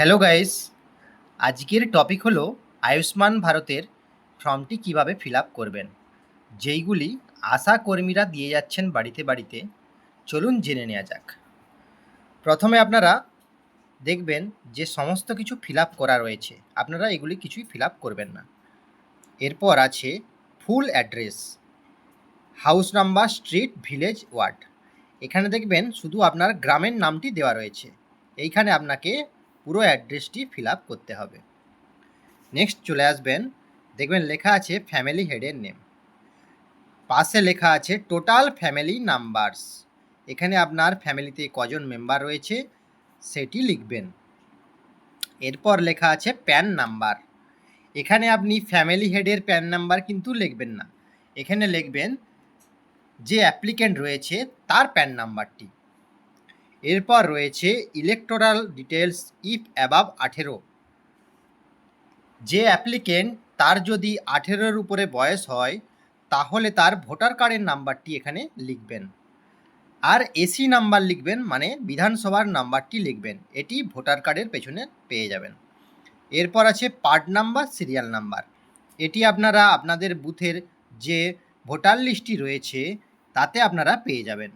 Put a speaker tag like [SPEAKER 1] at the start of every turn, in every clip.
[SPEAKER 1] Hello guys, আজকের topic হলো আয়ুষ্মান ভারতের ফর্মটি কিভাবে ফিল আপ করবেন, যেইগুলি আশা কর্মীরা দিয়ে যাচ্ছেন বাড়িতে বাড়িতে। চলুন জেনে নেওয়া যাক। প্রথমে আপনারা দেখবেন যে সমস্ত কিছু ফিল আপ করা রয়েছে, আপনারা এগুলি কিছুই ফিল আপ করবেন না। এরপর আছে full address, house number, street, village, ward. এখানে দেখবেন শুধু আপনার গ্রামের নামটি দেওয়া রয়েছে, এইখানে আপনাকে পুরো অ্যাড্রেসটি ফিল আপ করতে হবে। নেক্সট চলে আসবেন, দেখবেন লেখা আছে ফ্যামিলি হেডের নেম, পাশে লেখা আছে টোটাল ফ্যামিলি নাম্বারস। এখানে আপনার ফ্যামিলিতে কজন মেম্বার রয়েছে সেটি লিখবেন। এরপর লেখা আছে প্যান নাম্বার। এখানে আপনি ফ্যামিলি হেডের প্যান নাম্বার কিন্তু লিখবেন না, এখানে লিখবেন যে অ্যাপ্লিকেন্ট রয়েছে তার প্যান নাম্বারটি। এরপর রয়েছে ইলেকটোরাল ডিটেলস ইফ অ্যাবাভ 18। যে অ্যাপ্লিকেন্ট তার যদি 18-এর উপরে বয়স হয় তাহলে তার ভোটার কার্ডের নাম্বারটি এখানে লিখবেন, আর এসি নাম্বার লিখবেন, মানে বিধানসভার নাম্বারটি লিখবেন, এটি ভোটার কার্ডের পেছনে পেয়ে যাবেন। এরপর আছে পার্ট নাম্বার, সিরিয়াল নাম্বার। এটি আপনারা আপনাদের বুথের যে ভোটার লিস্টটি রয়েছে তাতে আপনারা পেয়ে যাবেন।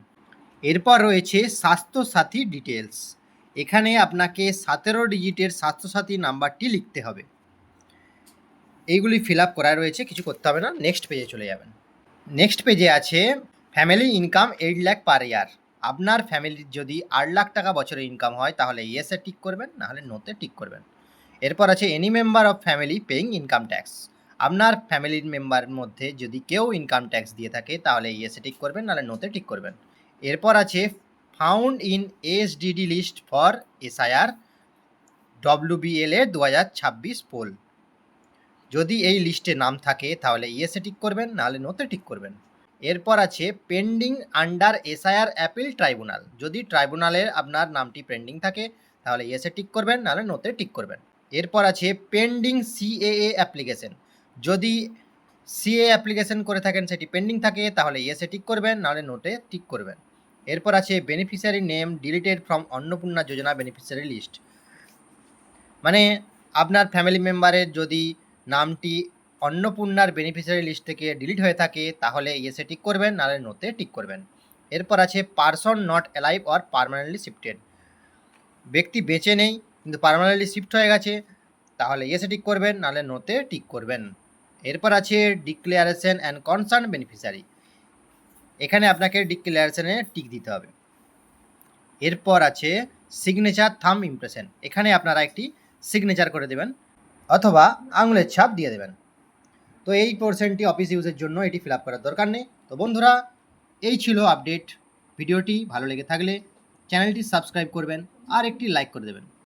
[SPEAKER 1] এরপর রয়েছে স্বাস্থ্যসাথী ডিটেলস। এখানে আপনাকে 17 ডিজিটের স্বাস্থ্যসাথী নাম্বারটি লিখতে হবে। এইগুলি ফিল আপ করা রয়েছে, কিছু করতে হবে না। নেক্সট পেজে চলে যাবেন। নেক্সট পেজে আছে ফ্যামিলি ইনকাম 8 লাখ পার ইয়ার। আপনার ফ্যামিলির যদি 8 লাখ টাকা বছরে ইনকাম হয় তাহলে ইয়েসে টিক করবেন, নাহলে নোতে টিক করবেন। এরপর আছে any member of family paying income tax. আপনার ফ্যামিলির মেম্বারের মধ্যে যদি কেউ ইনকাম ট্যাক্স দিয়ে থাকে তাহলে ইয়েসে টিক করবেন, নাহলে নোতে টিক করবেন। এরপর আছে found in SDD list for SIR WBLA 2026 poll. যদি এই লিস্টে নাম থাকে তাহলে ইয়েসে টিক করবেন, নাহলে নোতে টিক করবেন। এরপর আছে pending under SIR appeal tribunal. যদি ট্রাইব্যুনালের আপনার নামটি পেন্ডিং থাকে তাহলে ইয়েসে টিক করবেন, নাহলে নোতে টিক করবেন। এরপর আছে পেন্ডিং সিএএ অ্যাপ্লিকেশন। যদি সিএ অ্যাপ্লিকেশন করে থাকেন সেটি পেন্ডিং থাকে তাহলে ইয়েসে টিক করবেন, নাহলে নোটে টিক করবেন। এরপর আছে beneficiary name deleted from Annapurna Yojana beneficiary list, মানে আপনার ফ্যামিলি মেম্বারের যদি নামটি অন্নপূর্ণার বেনিফিশিয়ারি লিস্ট থেকে ডিলিট হয়ে থাকে তাহলে ইয়েসে টিক করবেন, নাহলে নোতে টিক করবেন। এরপর আছে person not alive or permanently shifted. ব্যক্তি বেঁচে নেই কিন্তু পার্মানেন্টলি শিফট হয়ে গেছে, তাহলে ইয়েসে টিক করবেন, নাহলে নোতে টিক করবেন। এরপর আছে ডিক্লারেশন অ্যান্ড কনসার্ন বেনিফিশিয়ারি। এখানে আপনাকে ডিক্লারেশনে টিক দিতে হবে। এরপর আছে সিগনেচার থাম্ব ইমপ্রেশন। এখানে আপনারা একটি সিগনেচার করে দেবেন অথবা আঙুলের ছাপ দিয়ে দেবেন। তো এই পোর্শনটি অফিস ইউজের জন্য, এটি ফিল আপ করার দরকার নেই। তো বন্ধুরা, এই ছিল আপডেট। ভিডিওটি ভালো লেগে থাকলে চ্যানেলটি সাবস্ক্রাইব করবেন আর একটি লাইক করে দেবেন।